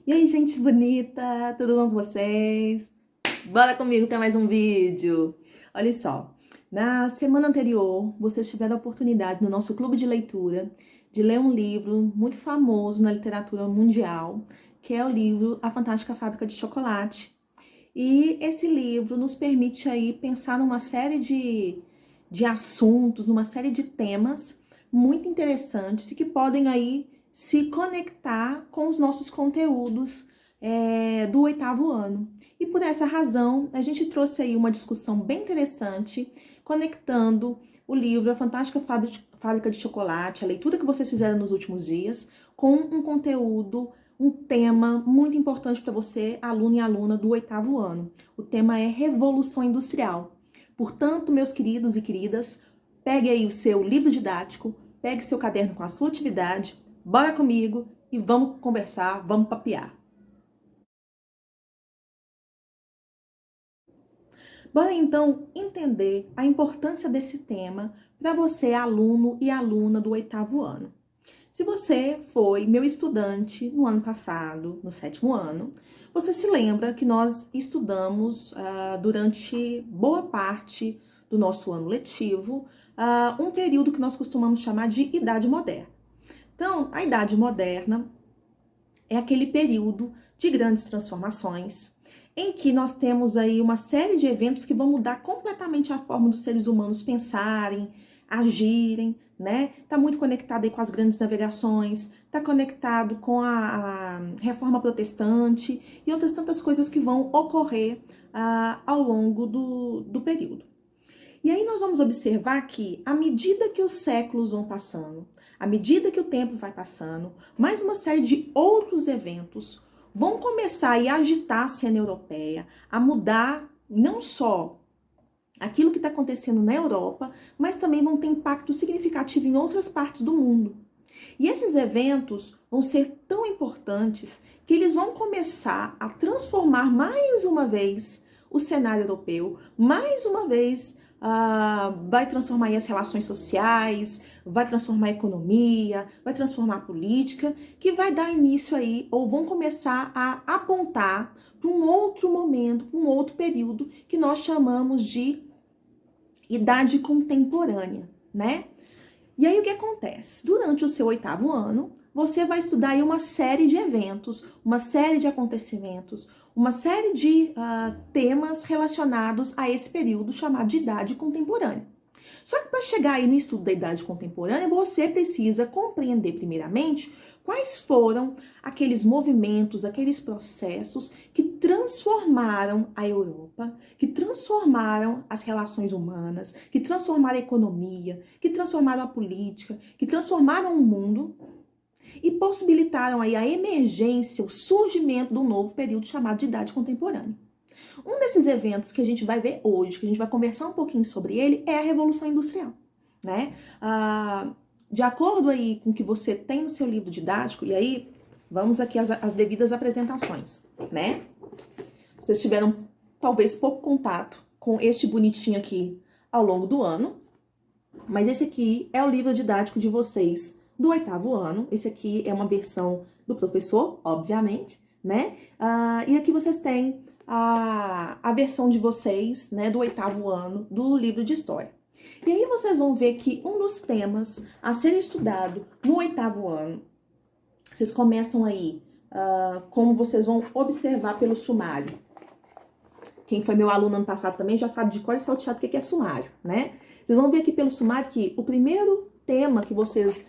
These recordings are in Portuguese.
E aí, gente bonita, tudo bom com vocês? Bora comigo para mais um vídeo. Olha só, na semana anterior, vocês tiveram a oportunidade no nosso clube de leitura de ler um livro muito famoso na literatura mundial, que é o livro A Fantástica Fábrica de Chocolate. E esse livro nos permite aí pensar numa série de assuntos, numa série de temas muito interessantes e que podem aí se conectar com os nossos conteúdos do 8º ano. E por essa razão, a gente trouxe aí uma discussão bem interessante, conectando o livro A Fantástica Fábrica de Chocolate, a leitura que vocês fizeram nos últimos dias, com um conteúdo, um tema muito importante para você, aluno e aluna do 8º ano. O tema é Revolução Industrial. Portanto, meus queridos e queridas, pegue aí o seu livro didático, pegue seu caderno com a sua atividade, bora comigo e vamos conversar, vamos papear. Bora então entender a importância desse tema para você, aluno e aluna do 8º ano. Se você foi meu estudante no ano passado, no 7º ano, você se lembra que nós estudamos durante boa parte do nosso ano letivo um período que nós costumamos chamar de Idade Moderna. Então, a Idade Moderna é aquele período de grandes transformações, em que nós temos aí uma série de eventos que vão mudar completamente a forma dos seres humanos pensarem, agirem, né? Tá muito conectado aí com as grandes navegações, tá conectado com a reforma protestante e outras tantas coisas que vão ocorrer ao longo do período. E aí nós vamos observar que, à medida que os séculos vão passando, à medida que o tempo vai passando, mais uma série de outros eventos vão começar a agitar a cena europeia, a mudar não só aquilo que está acontecendo na Europa, mas também vão ter impacto significativo em outras partes do mundo. E esses eventos vão ser tão importantes que eles vão começar a transformar mais uma vez o cenário europeu, mais uma vez vai transformar aí as relações sociais, vai transformar a economia, vai transformar a política, que vai dar início aí, ou vão começar a apontar para um outro momento, para um outro período que nós chamamos de idade contemporânea, né? E aí o que acontece? Durante o seu 8º ano, você vai estudar aí uma série de eventos, uma série de acontecimentos, uma série de temas relacionados a esse período chamado de idade contemporânea. Só que para chegar aí no estudo da idade contemporânea, você precisa compreender primeiramente quais foram aqueles movimentos, aqueles processos que transformaram a Europa, que transformaram as relações humanas, que transformaram a economia, que transformaram a política, que transformaram o mundo e possibilitaram aí a emergência, o surgimento de um novo período chamado de idade contemporânea. Um desses eventos que a gente vai ver hoje, que a gente vai conversar um pouquinho sobre ele, é a Revolução Industrial, né? De acordo aí com o que você tem no seu livro didático, e aí vamos aqui às devidas apresentações, né? Vocês tiveram talvez pouco contato com este bonitinho aqui ao longo do ano, mas esse aqui é o livro didático de vocês do 8º ano. Esse aqui é uma versão do professor, obviamente, né? E aqui vocês têm a versão de vocês, né, do 8º ano do livro de história. E aí vocês vão ver que um dos temas a ser estudado no 8º ano, vocês começam aí, como vocês vão observar pelo sumário. Quem foi meu aluno ano passado também já sabe de cor e salteado o que é sumário, né? Vocês vão ver aqui pelo sumário que o primeiro tema que vocês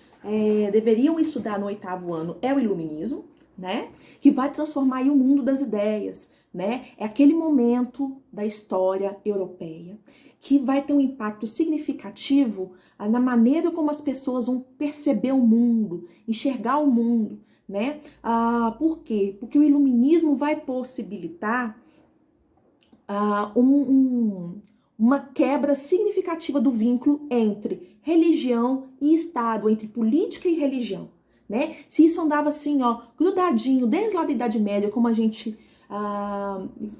deveriam estudar no 8º ano é o iluminismo, né? Que vai transformar aí o mundo das ideias, né? É aquele momento da história europeia que vai ter um impacto significativo na maneira como as pessoas vão perceber o mundo, enxergar o mundo, né? Por quê? Porque o iluminismo vai possibilitar uma quebra significativa do vínculo entre religião e Estado, entre política e religião, né? Se isso andava assim, ó, grudadinho, desde lá da Idade Média, como a gente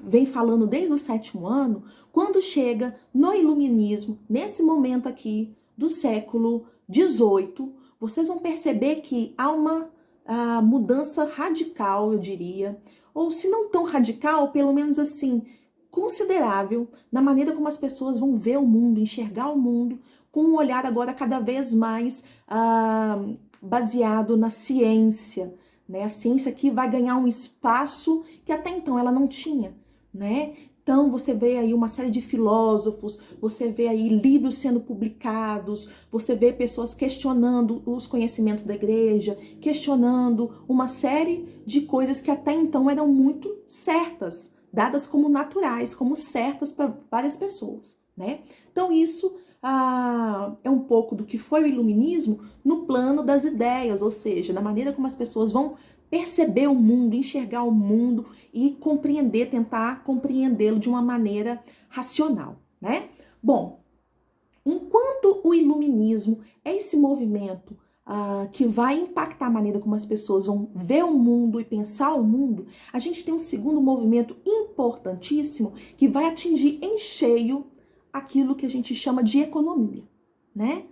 vem falando desde o 7º ano, quando chega no iluminismo, nesse momento aqui do século XVIII, vocês vão perceber que há uma mudança radical, eu diria, ou se não tão radical, pelo menos assim, considerável na maneira como as pessoas vão ver o mundo, enxergar o mundo, com um olhar agora cada vez mais baseado na ciência, né? A ciência que vai ganhar um espaço que até então ela não tinha, né? Então você vê aí uma série de filósofos, você vê aí livros sendo publicados, você vê pessoas questionando os conhecimentos da igreja, questionando uma série de coisas que até então eram muito certas, dadas como naturais, como certas para várias pessoas, né? Então isso é um pouco do que foi o iluminismo no plano das ideias, ou seja, na maneira como as pessoas vão perceber o mundo, enxergar o mundo e compreender, tentar compreendê-lo de uma maneira racional, né? Bom, enquanto o iluminismo é esse movimento que vai impactar a maneira como as pessoas vão ver o mundo e pensar o mundo, a gente tem um segundo movimento importantíssimo que vai atingir em cheio aquilo que a gente chama de economia, né?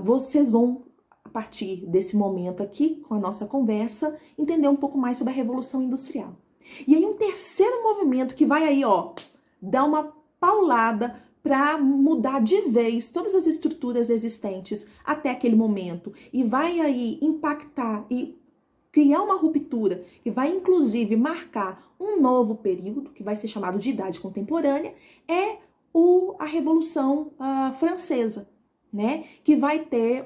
Vocês vão, a partir desse momento aqui, com a nossa conversa, entender um pouco mais sobre a Revolução Industrial. E aí um terceiro movimento que vai aí, ó, dar uma paulada para mudar de vez todas as estruturas existentes até aquele momento e vai aí impactar e criar uma ruptura que vai inclusive marcar um novo período que vai ser chamado de Idade Contemporânea, é a Revolução Francesa, né? Que vai ter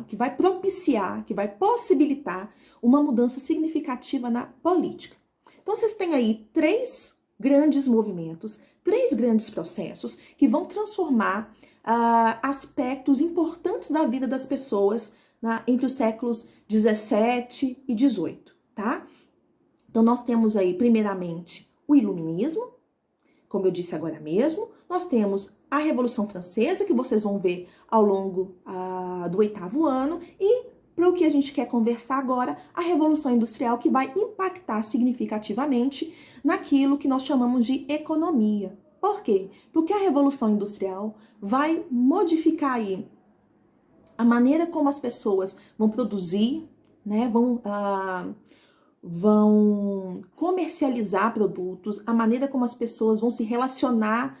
que vai propiciar, que vai possibilitar uma mudança significativa na política. Então vocês têm aí três grandes movimentos, três grandes processos que vão transformar aspectos importantes da vida das pessoas entre os séculos 17 e 18, tá? Então nós temos aí, primeiramente, o Iluminismo, como eu disse agora mesmo. Nós temos a Revolução Francesa, que vocês vão ver ao longo do 8º ano, e para o que a gente quer conversar agora, a Revolução Industrial, que vai impactar significativamente naquilo que nós chamamos de economia. Por quê? Porque a Revolução Industrial vai modificar aí a maneira como as pessoas vão produzir, né, vão comercializar produtos, a maneira como as pessoas vão se relacionar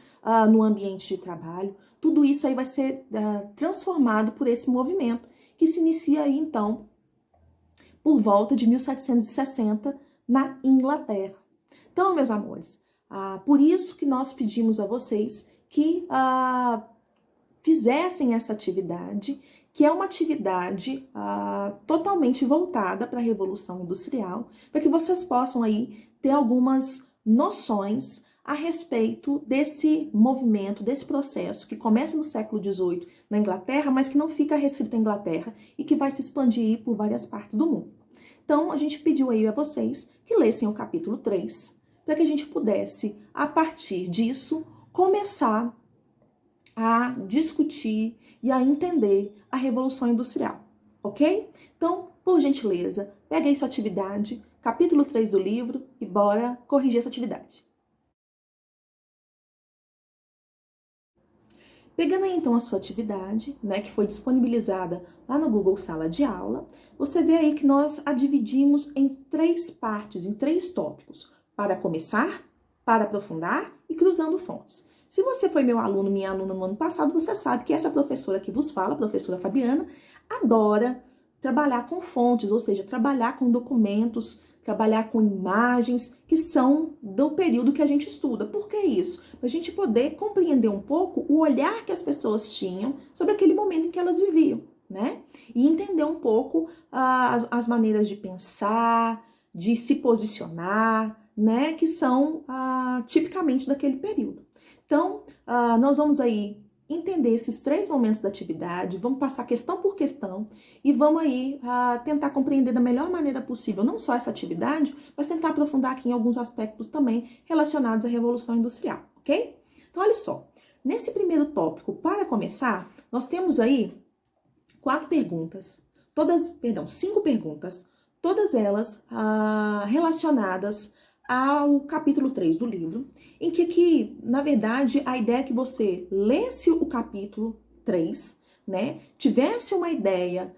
no ambiente de trabalho. Tudo isso aí vai ser transformado por esse movimento, que se inicia aí, então, por volta de 1760, na Inglaterra. Então, meus amores, por isso que nós pedimos a vocês que fizessem essa atividade, que é uma atividade totalmente voltada para a Revolução Industrial, para que vocês possam aí ter algumas noções a respeito desse movimento, desse processo que começa no século XVIII na Inglaterra, mas que não fica restrito à Inglaterra e que vai se expandir por várias partes do mundo. Então, a gente pediu aí a vocês que lessem o capítulo 3, para que a gente pudesse, a partir disso, começar a discutir e a entender a Revolução Industrial, ok? Então, por gentileza, pegue aí sua atividade, capítulo 3 do livro, e bora corrigir essa atividade. Pegando aí então a sua atividade, né, que foi disponibilizada lá no Google Sala de Aula, você vê aí que nós a dividimos em 3 partes, em 3 tópicos: para começar, para aprofundar e cruzando fontes. Se você foi meu aluno, minha aluna no ano passado, você sabe que essa professora que vos fala, a professora Fabiana, adora trabalhar com fontes, ou seja, trabalhar com documentos, trabalhar com imagens que são do período que a gente estuda. Por que isso? Para a gente poder compreender um pouco o olhar que as pessoas tinham sobre aquele momento em que elas viviam, né? E entender um pouco as maneiras de pensar, de se posicionar, né? Que são tipicamente daquele período. Então, nós vamos aí entender esses 3 momentos da atividade, vamos passar questão por questão e vamos aí tentar compreender da melhor maneira possível, não só essa atividade, mas tentar aprofundar aqui em alguns aspectos também relacionados à Revolução Industrial, ok? Então, olha só, nesse primeiro tópico, para começar, nós temos aí 5 perguntas, todas elas relacionadas ao capítulo 3 do livro, em que aqui, na verdade, a ideia é que você lesse o capítulo 3, né, tivesse uma ideia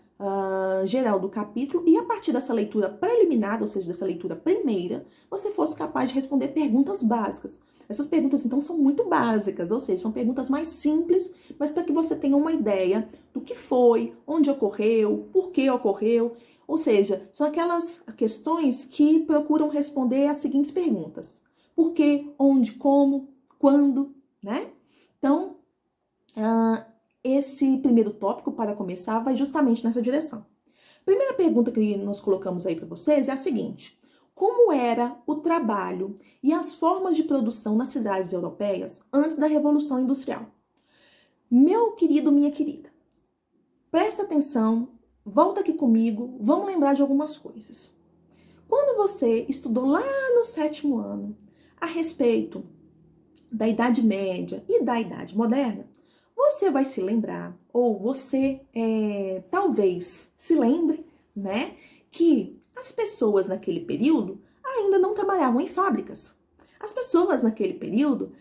geral do capítulo e a partir dessa leitura preliminar, ou seja, dessa leitura primeira, você fosse capaz de responder perguntas básicas. Essas perguntas, então, são muito básicas, ou seja, são perguntas mais simples, mas para que você tenha uma ideia do que foi, onde ocorreu, por que ocorreu. Ou seja, são aquelas questões que procuram responder as seguintes perguntas: por quê, onde, como, quando, né? Então, esse primeiro tópico, para começar, vai justamente nessa direção. Primeira pergunta que nós colocamos aí para vocês é a seguinte: como era o trabalho e as formas de produção nas cidades europeias antes da Revolução Industrial? Meu querido, minha querida, presta atenção, volta aqui comigo, vamos lembrar de algumas coisas. Quando você estudou lá no 7º ano a respeito da Idade Média e da Idade Moderna, você vai se lembrar, ou você talvez se lembre, né, que as pessoas naquele período ainda não trabalhavam em fábricas. As pessoas naquele período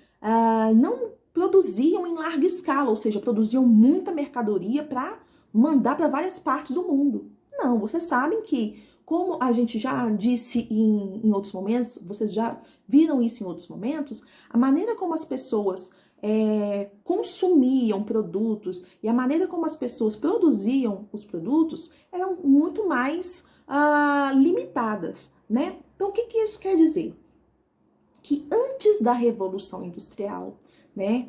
não produziam em larga escala, ou seja, produziam muita mercadoria para mandar para várias partes do mundo. Não, vocês sabem que, como a gente já disse em outros momentos, vocês já viram isso em outros momentos, a maneira como as pessoas consumiam produtos e a maneira como as pessoas produziam os produtos eram muito mais limitadas, né? Então, o que isso quer dizer? Que antes da Revolução Industrial, né?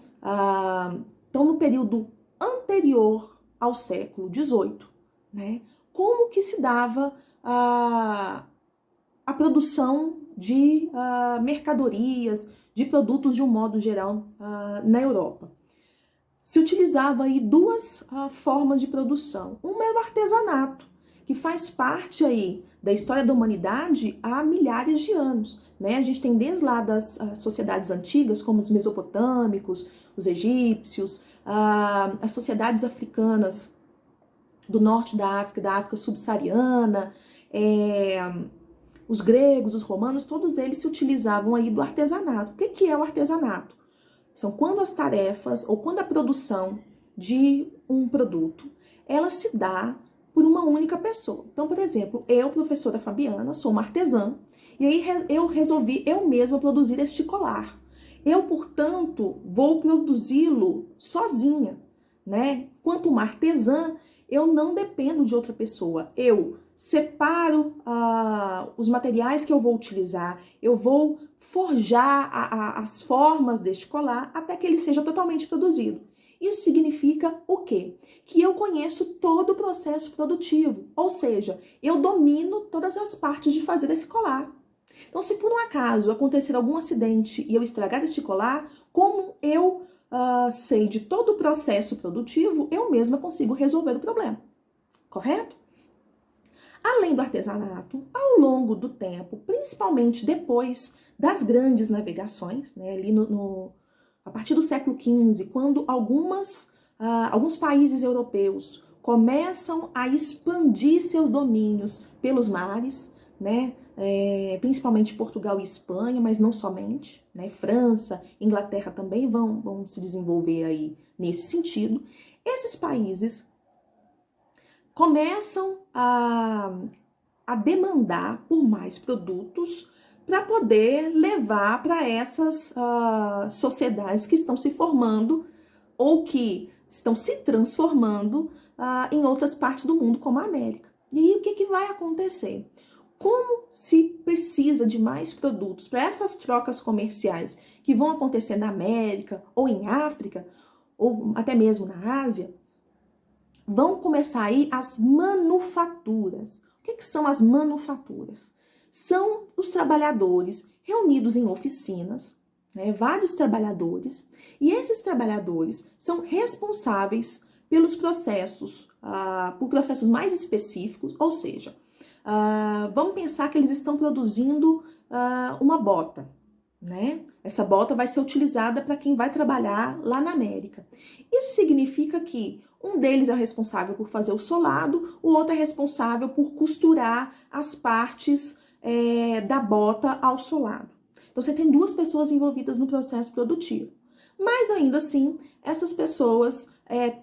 Então, no período anterior ao século XVIII, né? Como que se dava a produção de mercadorias, de produtos de um modo geral na Europa? Se utilizava aí duas formas de produção. Uma é o artesanato, que faz parte aí da história da humanidade há milhares de anos, né? A gente tem desde lá das sociedades antigas, como os mesopotâmicos, os egípcios, as sociedades africanas do norte da África subsaariana, os gregos, os romanos, todos eles se utilizavam aí do artesanato. O que é o artesanato? São quando as tarefas ou quando a produção de um produto, ela se dá por uma única pessoa. Então, por exemplo, eu, professora Fabiana, sou uma artesã, e aí eu resolvi eu mesma produzir este colar. Eu, portanto, vou produzi-lo sozinha, né? Quanto uma artesã, eu não dependo de outra pessoa. Eu separo os materiais que eu vou utilizar, eu vou forjar as formas deste colar até que ele seja totalmente produzido. Isso significa o quê? Que eu conheço todo o processo produtivo, ou seja, eu domino todas as partes de fazer esse colar. Então, se por um acaso acontecer algum acidente e eu estragar este colar, como eu sei de todo o processo produtivo, eu mesma consigo resolver o problema, correto? Além do artesanato, ao longo do tempo, principalmente depois das grandes navegações, né, ali a partir do século XV, quando alguns países europeus começam a expandir seus domínios pelos mares, né, principalmente Portugal e Espanha, mas não somente, né, França, Inglaterra também vão se desenvolver aí nesse sentido. Esses países começam a demandar por mais produtos para poder levar para essas sociedades que estão se formando ou que estão se transformando em outras partes do mundo, como a América. E aí, o que vai acontecer? Como se precisa de mais produtos para essas trocas comerciais que vão acontecer na América ou em África, ou até mesmo na Ásia, vão começar aí as manufaturas. O que são as manufaturas? São os trabalhadores reunidos em oficinas, né, vários trabalhadores, e esses trabalhadores são responsáveis pelos processos, por processos mais específicos, ou seja, vamos pensar que eles estão produzindo uma bota, né? Essa bota vai ser utilizada para quem vai trabalhar lá na América. Isso significa que um deles é responsável por fazer o solado, o outro é responsável por costurar as partes da bota ao solado. Então, você tem duas pessoas envolvidas no processo produtivo. Mas, ainda assim, essas pessoas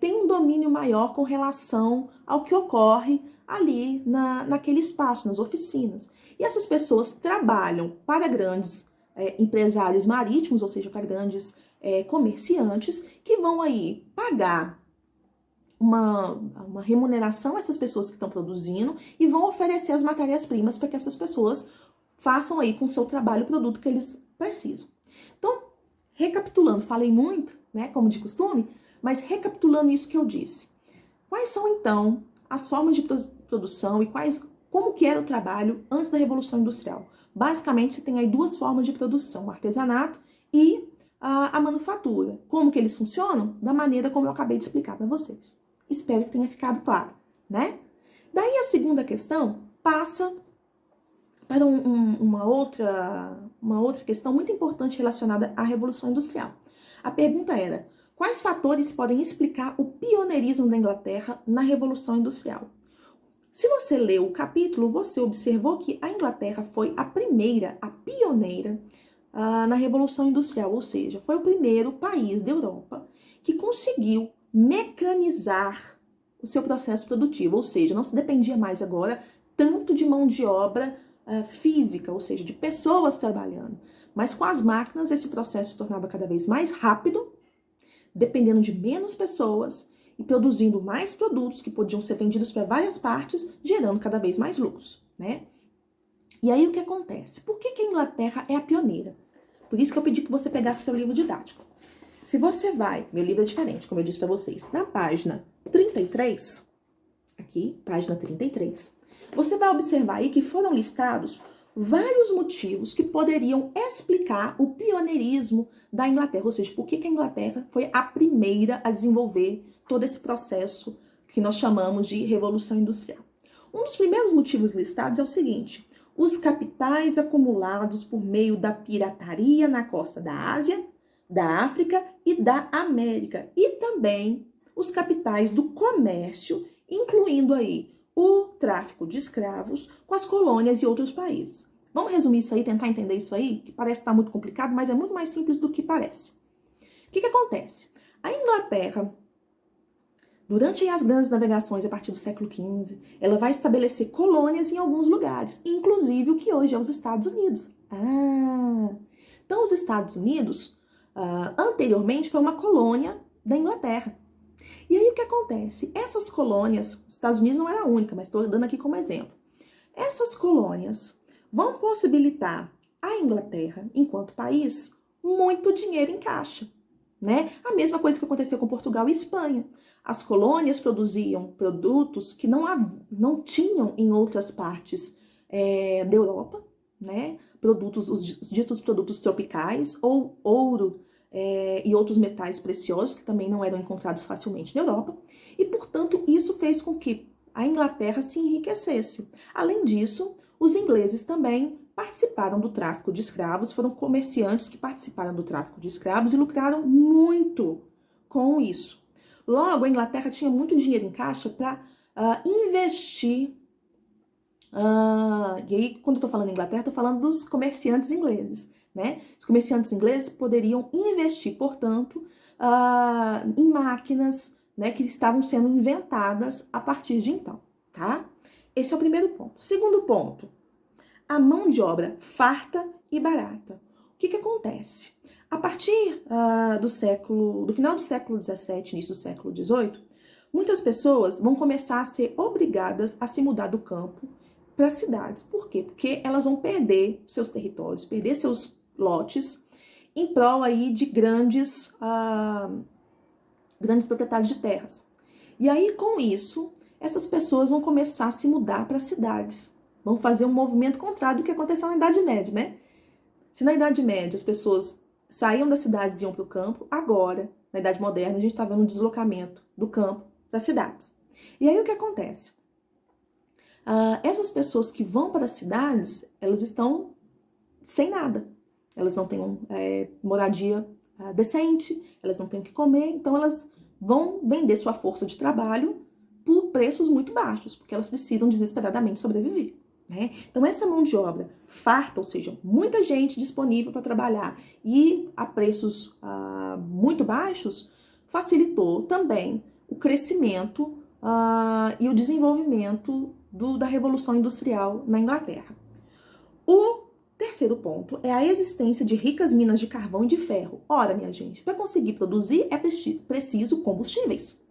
têm um domínio maior com relação ao que ocorre ali naquele espaço, nas oficinas. E essas pessoas trabalham para grandes empresários marítimos, ou seja, para grandes comerciantes, que vão aí pagar uma remuneração a essas pessoas que estão produzindo e vão oferecer as matérias-primas para que essas pessoas façam aí com o seu trabalho o produto que eles precisam. Então, recapitulando, falei muito, né, como de costume, mas recapitulando isso que eu disse. Quais são, então, as formas de produção e como que era o trabalho antes da Revolução Industrial? Basicamente, você tem aí duas formas de produção, o artesanato e a manufatura. Como que eles funcionam? Da maneira como eu acabei de explicar para vocês. Espero que tenha ficado claro, né? Daí a segunda questão passa para uma outra questão muito importante relacionada à Revolução Industrial. A pergunta era: quais fatores podem explicar o pioneirismo da Inglaterra na Revolução Industrial? Se você leu o capítulo, você observou que a Inglaterra foi a pioneira na Revolução Industrial, ou seja, foi o primeiro país da Europa que conseguiu mecanizar o seu processo produtivo, ou seja, não se dependia mais agora tanto de mão de obra física, ou seja, de pessoas trabalhando, mas com as máquinas esse processo se tornava cada vez mais rápido, dependendo de menos pessoas e produzindo mais produtos que podiam ser vendidos para várias partes, gerando cada vez mais lucros, né? E aí o que acontece? Por que a Inglaterra é a pioneira? Por isso que eu pedi que você pegasse seu livro didático. Se você vai, meu livro é diferente, como eu disse para vocês, na página 33, aqui, página 33, você vai observar aí que foram listados vários motivos que poderiam explicar o pioneirismo da Inglaterra, ou seja, por que a Inglaterra foi a primeira a desenvolver todo esse processo que nós chamamos de Revolução Industrial. Um dos primeiros motivos listados é o seguinte: os capitais acumulados por meio da pirataria na costa da Ásia, da África e da América, e também os capitais do comércio, incluindo aí o tráfico de escravos com as colônias e outros países. Vamos resumir isso aí, tentar entender isso aí, que parece estar muito complicado, mas é muito mais simples do que parece. O que acontece? A Inglaterra, durante as grandes navegações a partir do século XV, ela vai estabelecer colônias em alguns lugares, inclusive o que hoje é os Estados Unidos. Então os Estados Unidos, anteriormente, foi uma colônia da Inglaterra. E aí o que acontece? Essas colônias, os Estados Unidos não era a única, mas estou dando aqui como exemplo. Essas colônias vão possibilitar à Inglaterra, enquanto país, muito dinheiro em caixa, né? A mesma coisa que aconteceu com Portugal e Espanha. As colônias produziam produtos que não tinham em outras partes da Europa, né? Os ditos produtos tropicais, ou ouro, e outros metais preciosos que também não eram encontrados facilmente na Europa, e, portanto, isso fez com que a Inglaterra se enriquecesse. Além disso, os ingleses também participaram do tráfico de escravos, foram comerciantes que participaram do tráfico de escravos e lucraram muito com isso. Logo, a Inglaterra tinha muito dinheiro em caixa para investir. E aí, quando eu estou falando Inglaterra, estou falando dos comerciantes ingleses, né? Os comerciantes ingleses poderiam investir, portanto, em máquinas, né, que estavam sendo inventadas a partir de então, tá? Esse é o primeiro ponto. Segundo ponto, a mão de obra farta e barata. O que acontece? A partir do final do século XVII, início do século XVIII, muitas pessoas vão começar a ser obrigadas a se mudar do campo para as cidades. Por quê? Porque elas vão perder seus territórios, perder seus lotes em prol aí de grandes proprietários de terras. E aí, com isso, essas pessoas vão começar a se mudar para as cidades. Vão fazer um movimento contrário do que aconteceu na Idade Média, né? Se na Idade Média as pessoas saíam das cidades e iam para o campo, agora, na Idade Moderna, a gente está vendo um deslocamento do campo para as cidades. E aí o que acontece? Essas pessoas que vão para as cidades, elas estão sem nada. Elas não têm moradia decente, elas não têm o que comer, então elas vão vender sua força de trabalho por preços muito baixos, porque elas precisam desesperadamente sobreviver, né? Então essa mão de obra farta, ou seja, muita gente disponível para trabalhar e a preços muito baixos, facilitou também o crescimento e o desenvolvimento da Revolução Industrial na Inglaterra. O terceiro ponto é a existência de ricas minas de carvão e de ferro. Ora, minha gente, para conseguir produzir é preciso combustíveis.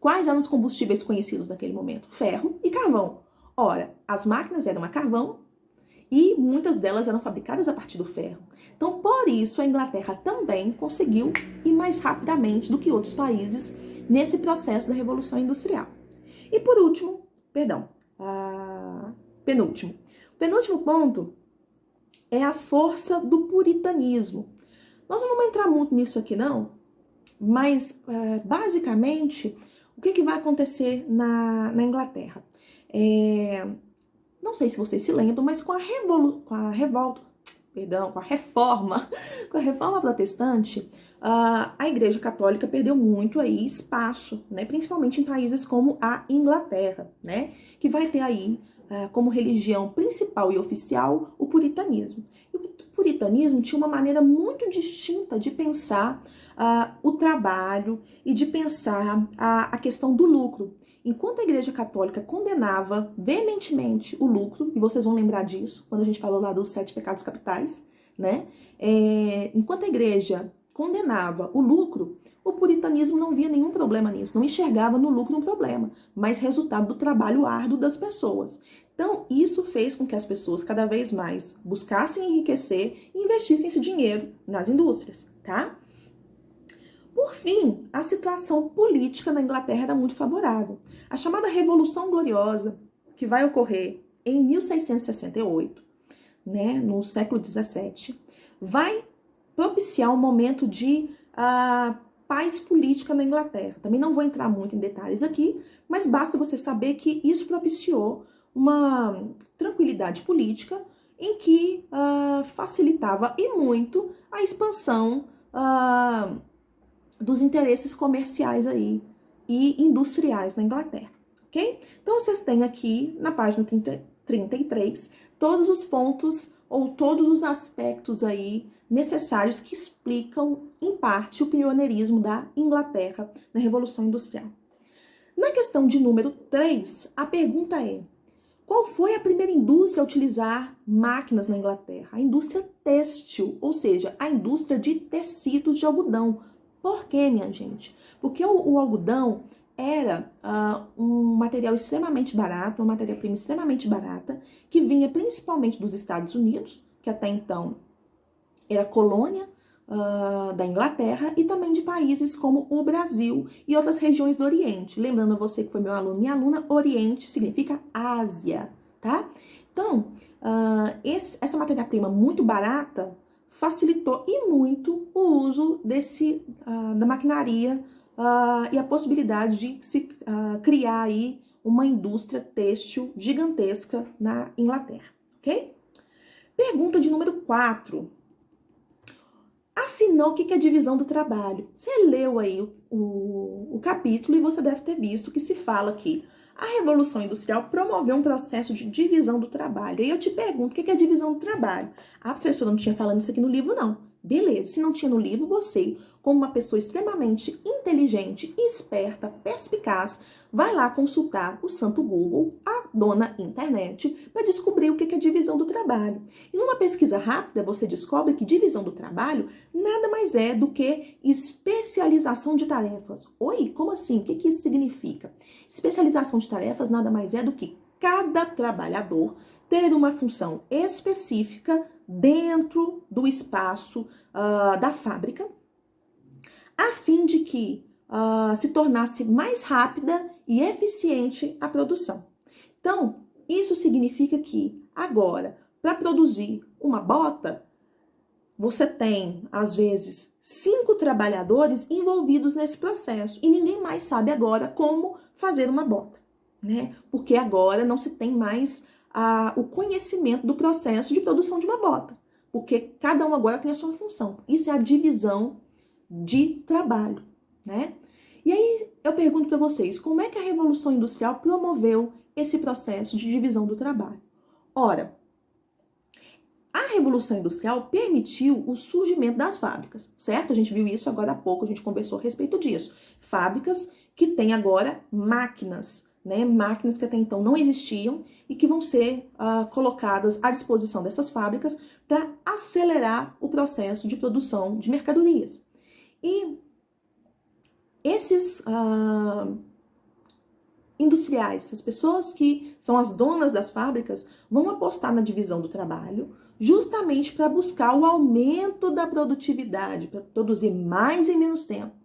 Quais eram os combustíveis conhecidos naquele momento? Ferro e carvão. Ora, as máquinas eram a carvão e muitas delas eram fabricadas a partir do ferro. Então, por isso, a Inglaterra também conseguiu ir mais rapidamente do que outros países nesse processo da Revolução Industrial. E por último, penúltimo. O penúltimo ponto é a força do puritanismo. Nós não vamos entrar muito nisso aqui, não, mas basicamente, o que vai acontecer na Inglaterra? Não sei se vocês se lembram, mas com a reforma protestante, a Igreja Católica perdeu muito aí espaço, né, principalmente em países como a Inglaterra, né, que vai ter aí como religião principal e oficial o puritanismo. E o puritanismo tinha uma maneira muito distinta de pensar o trabalho e de pensar a questão do lucro. Enquanto a Igreja Católica condenava veementemente o lucro, e vocês vão lembrar disso quando a gente falou lá dos 7 pecados capitais, né? Enquanto a Igreja condenava o lucro, o puritanismo não via nenhum problema nisso, não enxergava no lucro um problema, mas resultado do trabalho árduo das pessoas. Então, isso fez com que as pessoas cada vez mais buscassem enriquecer e investissem esse dinheiro nas indústrias, tá? Por fim, a situação política na Inglaterra era muito favorável. A chamada Revolução Gloriosa, que vai ocorrer em 1668, né, no século XVII, vai propiciar um momento de paz política na Inglaterra. Também não vou entrar muito em detalhes aqui, mas basta você saber que isso propiciou uma tranquilidade política em que facilitava e muito a expansão dos interesses comerciais aí e industriais na Inglaterra, ok? Então, vocês têm aqui na página 33 todos os pontos ou todos os aspectos aí necessários que explicam, em parte, o pioneirismo da Inglaterra na Revolução Industrial. Na questão de número 3, a pergunta é: qual foi a primeira indústria a utilizar máquinas na Inglaterra? A indústria têxtil, ou seja, a indústria de tecidos de algodão. Por quê, minha gente? Porque o algodão era um material extremamente barato, uma matéria-prima extremamente barata, que vinha principalmente dos Estados Unidos, que até então era colônia da Inglaterra, e também de países como o Brasil e outras regiões do Oriente. Lembrando a você que foi meu aluno, minha aluna, Oriente significa Ásia, tá? Então, essa matéria-prima muito barata facilitou e muito o uso da maquinaria e a possibilidade de se criar aí uma indústria têxtil gigantesca na Inglaterra, ok? Pergunta de número 4. Afinal, o que é divisão do trabalho? Você leu aí o capítulo e você deve ter visto que se fala que a Revolução Industrial promoveu um processo de divisão do trabalho. E eu te pergunto, o que é divisão do trabalho? A professora não tinha falado isso aqui no livro, não. Beleza, se não tinha no livro, você, como uma pessoa extremamente inteligente, esperta, perspicaz, vai lá consultar o santo Google, a dona internet, para descobrir o que é divisão do trabalho. E numa pesquisa rápida, você descobre que divisão do trabalho nada mais é do que especialização de tarefas. Oi, como assim? O que isso significa? Especialização de tarefas nada mais é do que cada trabalhador ter uma função específica dentro do espaço da fábrica, a fim de que se tornasse mais rápida e eficiente a produção. Então, isso significa que agora, para produzir uma bota, você tem, às vezes, 5 trabalhadores envolvidos nesse processo e ninguém mais sabe agora como fazer uma bota, né? Porque agora não se tem mais o conhecimento do processo de produção de uma bota, porque cada um agora tem a sua função. Isso é a divisão de trabalho, né? E aí eu pergunto para vocês, como é que a Revolução Industrial promoveu esse processo de divisão do trabalho? Ora, A Revolução Industrial permitiu o surgimento das fábricas, certo? A gente viu isso agora há pouco, a gente conversou a respeito disso. Fábricas que têm agora máquinas, né? Máquinas que até então não existiam e que vão ser colocadas à disposição dessas fábricas para acelerar o processo de produção de mercadorias. E esses industriais, essas pessoas que são as donas das fábricas, vão apostar na divisão do trabalho, justamente para buscar o aumento da produtividade, para produzir mais em menos tempo,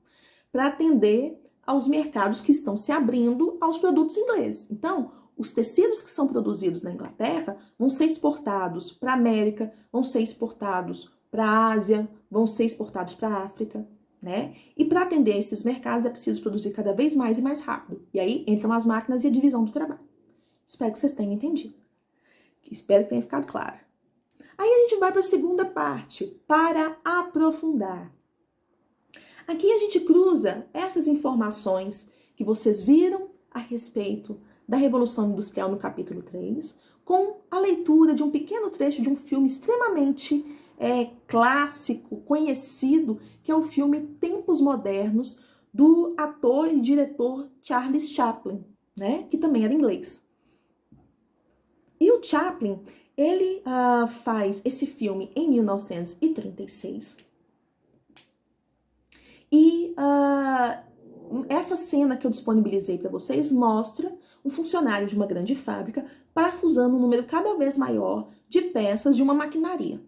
para atender aos mercados que estão se abrindo aos produtos ingleses. Então, os tecidos que são produzidos na Inglaterra vão ser exportados para a América, vão ser exportados para a Ásia, vão ser exportados para a África, né? E para atender esses mercados é preciso produzir cada vez mais e mais rápido. E aí entram as máquinas e a divisão do trabalho. Espero que vocês tenham entendido. Espero que tenha ficado claro. Aí a gente vai para a segunda parte, para aprofundar. Aqui a gente cruza essas informações que vocês viram a respeito da Revolução Industrial no capítulo 3, com a leitura de um pequeno trecho de um filme extremamente clássico, conhecido, que é o filme Tempos Modernos, do ator e diretor Charles Chaplin, né? Que também era inglês. E o Chaplin, ele faz esse filme em 1936. E essa cena que eu disponibilizei para vocês mostra um funcionário de uma grande fábrica parafusando um número cada vez maior de peças de uma maquinaria.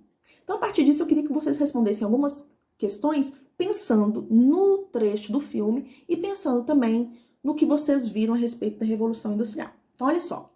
Então, a partir disso, eu queria que vocês respondessem algumas questões pensando no trecho do filme e pensando também no que vocês viram a respeito da Revolução Industrial. Então, olha só.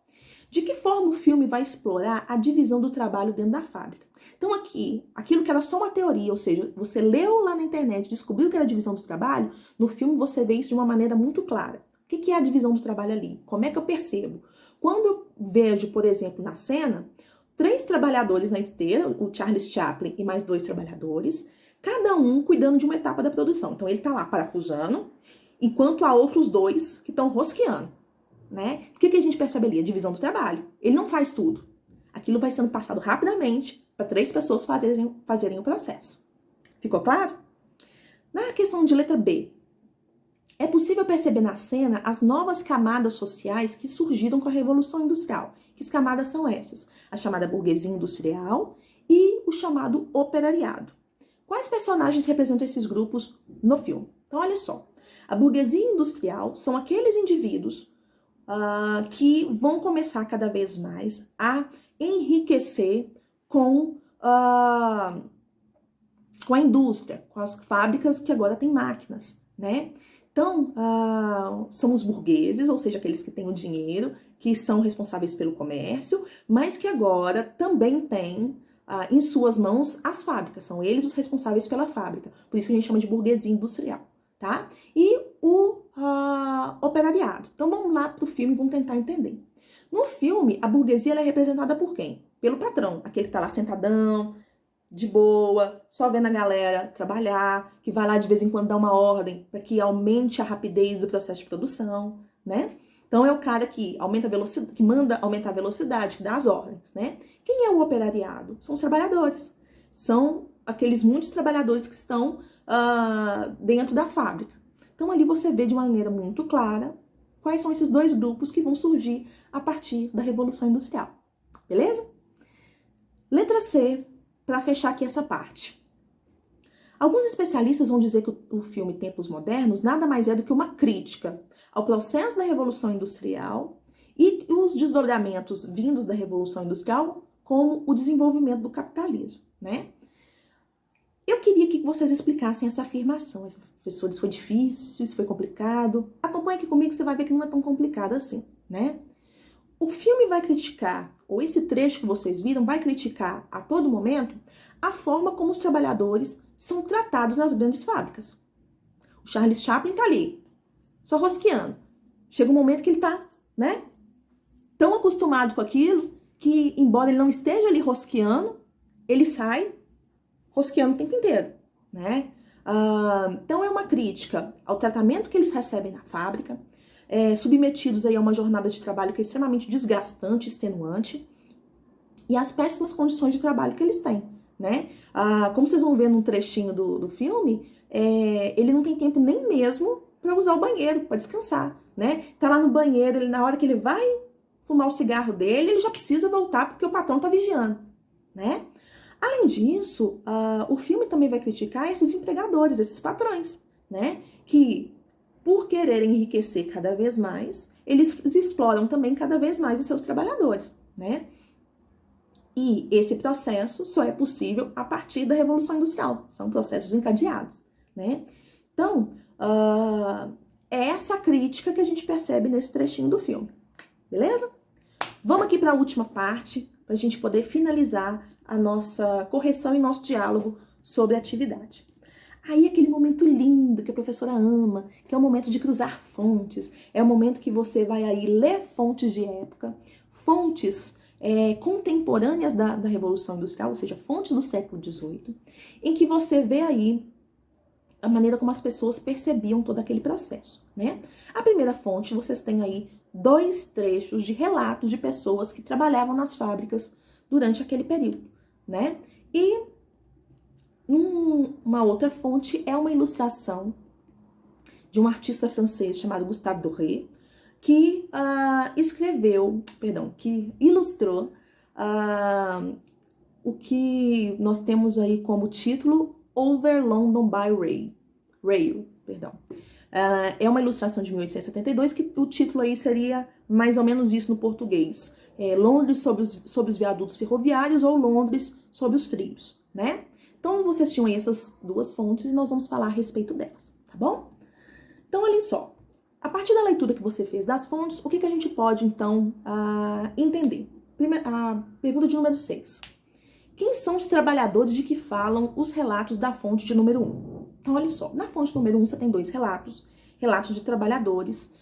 De que forma o filme vai explorar a divisão do trabalho dentro da fábrica? Então aqui, aquilo que era só uma teoria, ou seja, você leu lá na internet, descobriu que era a divisão do trabalho, no filme você vê isso de uma maneira muito clara. O que é a divisão do trabalho ali? Como é que eu percebo? Quando eu vejo, por exemplo, na cena, 3 trabalhadores na esteira, o Charles Chaplin e mais 2 trabalhadores, cada um cuidando de uma etapa da produção. Então ele está lá parafusando, enquanto há outros 2 que estão rosqueando. Né? O que a gente percebe ali? A divisão do trabalho. Ele não faz tudo. Aquilo vai sendo passado rapidamente para 3 pessoas fazerem o processo. Ficou claro? Na questão de letra B, é possível perceber na cena as novas camadas sociais que surgiram com a Revolução Industrial. Que camadas são essas? A chamada burguesia industrial e o chamado operariado. Quais personagens representam esses grupos no filme? Então, olha só. A burguesia industrial são aqueles indivíduos que vão começar cada vez mais a enriquecer com a indústria, com as fábricas que agora têm máquinas, né? Então, são os burgueses, ou seja, aqueles que têm o dinheiro, que são responsáveis pelo comércio, mas que agora também têm em suas mãos as fábricas, são eles os responsáveis pela fábrica, por isso que a gente chama de burguesia industrial, tá? E o operariado. Então vamos lá para o filme e vamos tentar entender. No filme, a burguesia ela é representada por quem? Pelo patrão, aquele que está lá sentadão, de boa, só vendo a galera trabalhar, que vai lá de vez em quando dar uma ordem para que aumente a rapidez do processo de produção, né? Então é o cara que aumenta a velocidade, que manda aumentar a velocidade, que dá as ordens, né? Quem é o operariado? São os trabalhadores. São aqueles muitos trabalhadores que estão dentro da fábrica. Então ali você vê de maneira muito clara quais são esses 2 grupos que vão surgir a partir da Revolução Industrial. Beleza? Letra C, para fechar aqui essa parte. Alguns especialistas vão dizer que o filme Tempos Modernos nada mais é do que uma crítica ao processo da Revolução Industrial e os desdobramentos vindos da Revolução Industrial como o desenvolvimento do capitalismo, né? Eu queria que vocês explicassem essa afirmação. Professor, isso foi difícil, isso foi complicado. Acompanhe aqui comigo que você vai ver que não é tão complicado assim, né? O filme vai criticar, ou esse trecho que vocês viram, vai criticar a todo momento a forma como os trabalhadores são tratados nas grandes fábricas. O Charles Chaplin tá ali, só rosqueando. Chega um momento que ele tá, né, tão acostumado com aquilo que, embora ele não esteja ali rosqueando, ele sai rosqueando o tempo inteiro, né? Então é uma crítica ao tratamento que eles recebem na fábrica, submetidos aí a uma jornada de trabalho que é extremamente desgastante, extenuante, e as péssimas condições de trabalho que eles têm, né? Como vocês vão ver num trechinho do filme, ele não tem tempo nem mesmo para usar o banheiro, para descansar, né? Tá lá no banheiro, na hora que ele vai fumar o cigarro dele, ele já precisa voltar porque o patrão tá vigiando, né? Além disso, o filme também vai criticar esses empregadores, esses patrões, né? Que, por quererem enriquecer cada vez mais, eles exploram também cada vez mais os seus trabalhadores, né? E esse processo só é possível a partir da Revolução Industrial. São processos encadeados, né? Então, é essa crítica que a gente percebe nesse trechinho do filme, beleza? Vamos aqui para a última parte, para a gente poder finalizar a nossa correção e nosso diálogo sobre a atividade. Aí aquele momento lindo que a professora ama, que é o momento de cruzar fontes, é o momento que você vai aí ler fontes de época, fontes contemporâneas da Revolução Industrial, ou seja, fontes do século XVIII, em que você vê aí a maneira como as pessoas percebiam todo aquele processo, né? A primeira fonte, vocês têm aí 2 trechos de relatos de pessoas que trabalhavam nas fábricas durante aquele período, né? E uma outra fonte é uma ilustração de um artista francês chamado Gustave Doré, que que ilustrou o que nós temos aí como título Over London by Rail. É uma ilustração de 1872, que o título aí seria mais ou menos isso no português. Londres sob os viadutos ferroviários ou Londres sob os trilhos, né? Então, vocês tinham aí essas 2 fontes e nós vamos falar a respeito delas, tá bom? Então, olha só. A partir da leitura que você fez das fontes, o que a gente pode, então, entender? A pergunta de número 6. Quem são os trabalhadores de que falam os relatos da fonte de número 1? Então, olha só. Na fonte número 1, você tem 2 relatos. Relatos de trabalhadores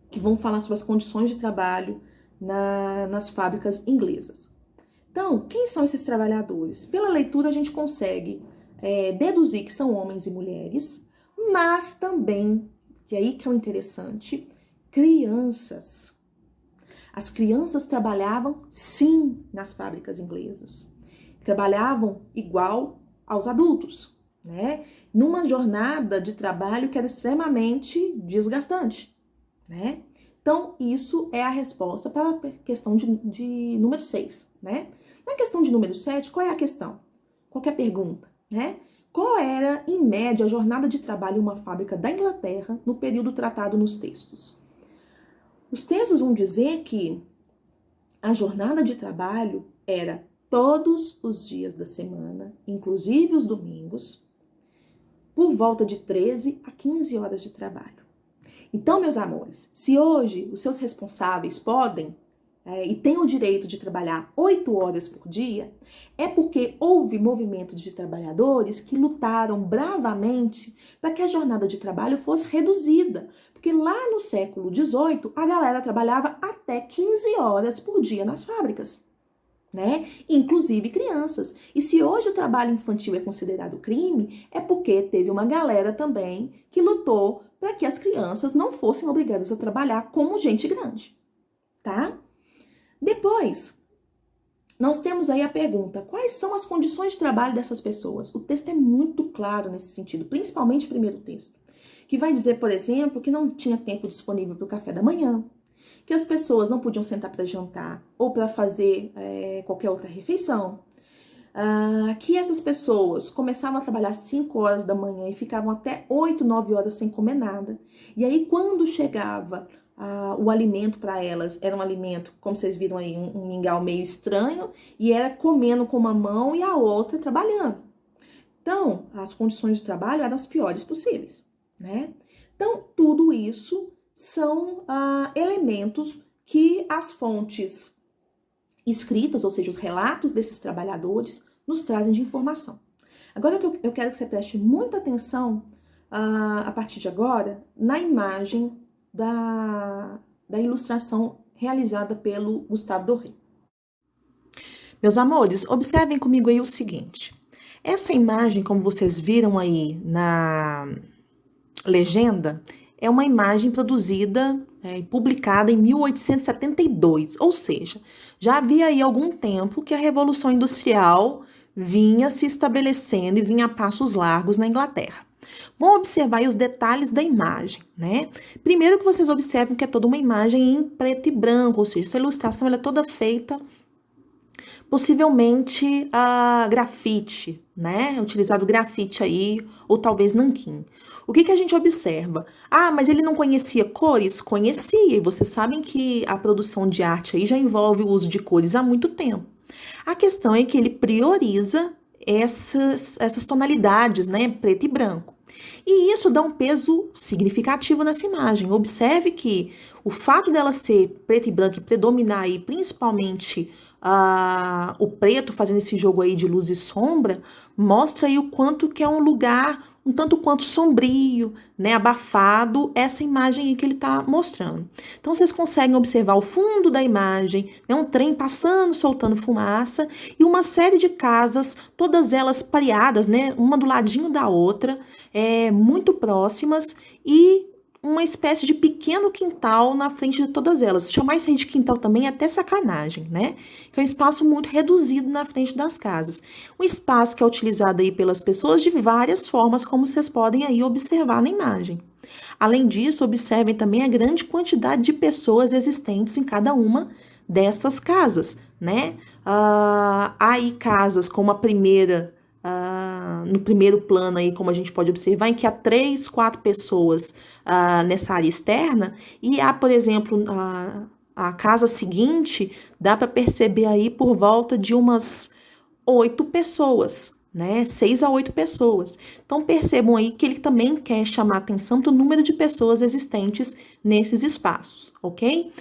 que vão falar sobre as condições de trabalho nas fábricas inglesas. Então, quem são esses trabalhadores? Pela leitura, a gente consegue deduzir que são homens e mulheres, mas também, que é aí que é o interessante, crianças. As crianças trabalhavam, sim, nas fábricas inglesas. Trabalhavam igual aos adultos, né? Numa jornada de trabalho que era extremamente desgastante, né? Então, isso é a resposta para a questão de número 6, né? Na questão de número 7, qual é a questão? Qual é a pergunta, né? Qual era, em média, a jornada de trabalho em uma fábrica da Inglaterra no período tratado nos textos? Os textos vão dizer que a jornada de trabalho era todos os dias da semana, inclusive os domingos, por volta de 13 a 15 horas de trabalho. Então, meus amores, se hoje os seus responsáveis podem e têm o direito de trabalhar 8 horas por dia, é porque houve movimento de trabalhadores que lutaram bravamente para que a jornada de trabalho fosse reduzida. Porque lá no século XVIII, a galera trabalhava até 15 horas por dia nas fábricas, né? Inclusive crianças. E se hoje o trabalho infantil é considerado crime, é porque teve uma galera também que lutou para que as crianças não fossem obrigadas a trabalhar como gente grande, tá? Depois, nós temos aí a pergunta, quais são as condições de trabalho dessas pessoas? O texto é muito claro nesse sentido, principalmente o primeiro texto, que vai dizer, por exemplo, que não tinha tempo disponível para o café da manhã, que as pessoas não podiam sentar para jantar ou para fazer qualquer outra refeição, que essas pessoas começavam a trabalhar 5 horas da manhã e ficavam até 8, 9 horas sem comer nada. E aí, quando chegava o alimento para elas, era um alimento, como vocês viram aí, um mingau meio estranho, e era comendo com uma mão e a outra trabalhando. Então, as condições de trabalho eram as piores possíveis, né? Então, tudo isso são elementos que as fontes escritas, ou seja, os relatos desses trabalhadores, nos trazem de informação. Agora eu quero que você preste muita atenção, a partir de agora, na imagem da ilustração realizada pelo Gustave Doré. Meus amores, observem comigo aí o seguinte. Essa imagem, como vocês viram aí na legenda, é uma imagem produzida e publicada em 1872, ou seja, já havia aí algum tempo que a Revolução Industrial vinha se estabelecendo e vinha a passos largos na Inglaterra. Vamos observar aí os detalhes da imagem, né? Primeiro que vocês observam que é toda uma imagem em preto e branco, ou seja, essa ilustração ela é toda feita possivelmente a grafite, né? Utilizado grafite aí, ou talvez nanquim. O que a gente observa? Ah, mas ele não conhecia cores? Conhecia, e vocês sabem que a produção de arte aí já envolve o uso de cores há muito tempo. A questão é que ele prioriza essas tonalidades, né? Preto e branco. E isso dá um peso significativo nessa imagem. Observe que o fato dela ser preto e branco e predominar aí principalmente o preto, fazendo esse jogo aí de luz e sombra, mostra aí o quanto que é um lugar um tanto quanto sombrio, né, abafado, essa imagem aí que ele está mostrando. Então, vocês conseguem observar o fundo da imagem, né, um trem passando, soltando fumaça, e uma série de casas, todas elas pareadas, né, uma do ladinho da outra, muito próximas, e uma espécie de pequeno quintal na frente de todas elas. Chamar isso aí de quintal também é até sacanagem, né? Que é um espaço muito reduzido na frente das casas. Um espaço que é utilizado aí pelas pessoas de várias formas, como vocês podem aí observar na imagem. Além disso, observem também a grande quantidade de pessoas existentes em cada uma dessas casas, né? Há aí casas como a primeira, no primeiro plano aí, como a gente pode observar, em que há 3, 4 pessoas nessa área externa, e há, por exemplo, a casa seguinte, dá para perceber aí por volta de umas 8 pessoas, né? 6 a 8 pessoas. Então percebam aí que ele também quer chamar a atenção para o número de pessoas existentes nesses espaços, ok?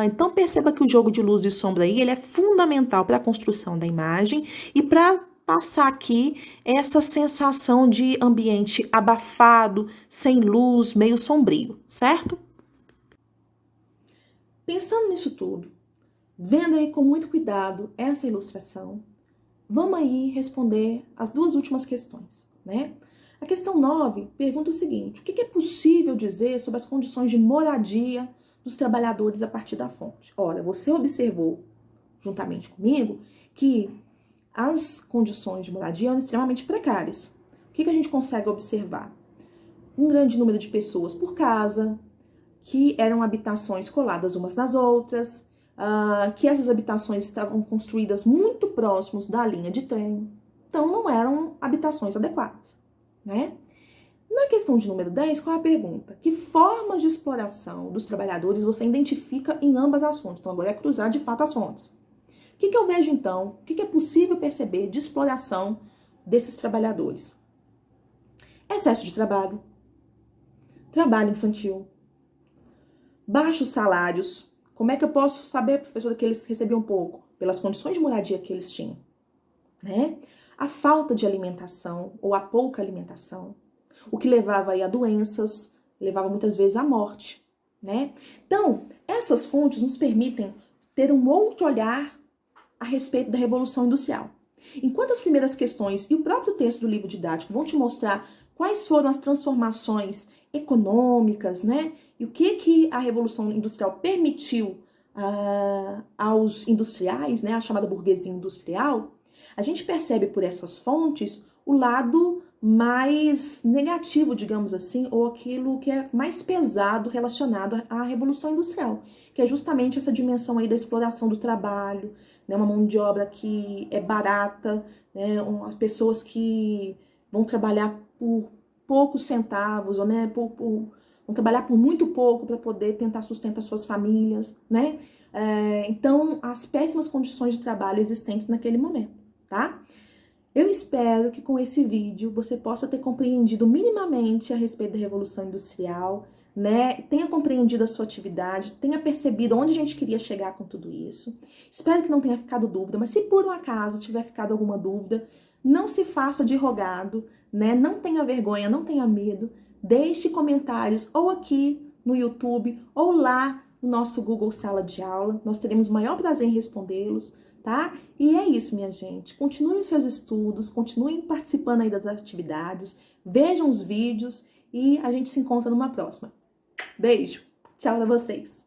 Então perceba que o jogo de luz e sombra aí ele é fundamental para a construção da imagem e para passar aqui essa sensação de ambiente abafado, sem luz, meio sombrio, certo? Pensando nisso tudo, vendo aí com muito cuidado essa ilustração, vamos aí responder as duas últimas questões, né? A questão 9 pergunta o seguinte: o que é possível dizer sobre as condições de moradia dos trabalhadores a partir da fonte? Ora, você observou, juntamente comigo, que as condições de moradia eram extremamente precárias. O que a gente consegue observar? Um grande número de pessoas por casa, que eram habitações coladas umas nas outras, que essas habitações estavam construídas muito próximos da linha de trem, então não eram habitações adequadas, né? Na questão de número 10, qual é a pergunta? Que formas de exploração dos trabalhadores você identifica em ambas as fontes? Então agora é cruzar de fato as fontes. O que eu vejo então? O que é possível perceber de exploração desses trabalhadores? Excesso de trabalho, trabalho infantil, baixos salários. Como é que eu posso saber, professora, que eles recebiam pouco? Pelas condições de moradia que eles tinham, né? A falta de alimentação ou a pouca alimentação, o que levava aí a doenças, levava muitas vezes à morte, né? Então, essas fontes nos permitem ter um outro olhar a respeito da Revolução Industrial. Enquanto as primeiras questões e o próprio texto do livro didático vão te mostrar quais foram as transformações econômicas, né? E o que a Revolução Industrial permitiu aos industriais, né? A chamada burguesia industrial, a gente percebe por essas fontes o lado mais negativo, digamos assim, ou aquilo que é mais pesado relacionado à Revolução Industrial, que é justamente essa dimensão aí da exploração do trabalho, né? Uma mão de obra que é barata, né? As pessoas que vão trabalhar por poucos centavos, ou, né, vão trabalhar por muito pouco para poder tentar sustentar suas famílias, né? Então, as péssimas condições de trabalho existentes naquele momento, tá? Eu espero que com esse vídeo você possa ter compreendido minimamente a respeito da Revolução Industrial, né? Tenha compreendido a sua atividade, tenha percebido onde a gente queria chegar com tudo isso. Espero que não tenha ficado dúvida, mas se por um acaso tiver ficado alguma dúvida, não se faça de rogado, né? Não tenha vergonha, não tenha medo. Deixe comentários ou aqui no YouTube ou lá no nosso Google Sala de Aula. Nós teremos o maior prazer em respondê-los, tá? E é isso, minha gente. Continuem os seus estudos, continuem participando aí das atividades, vejam os vídeos e a gente se encontra numa próxima. Beijo, tchau pra vocês!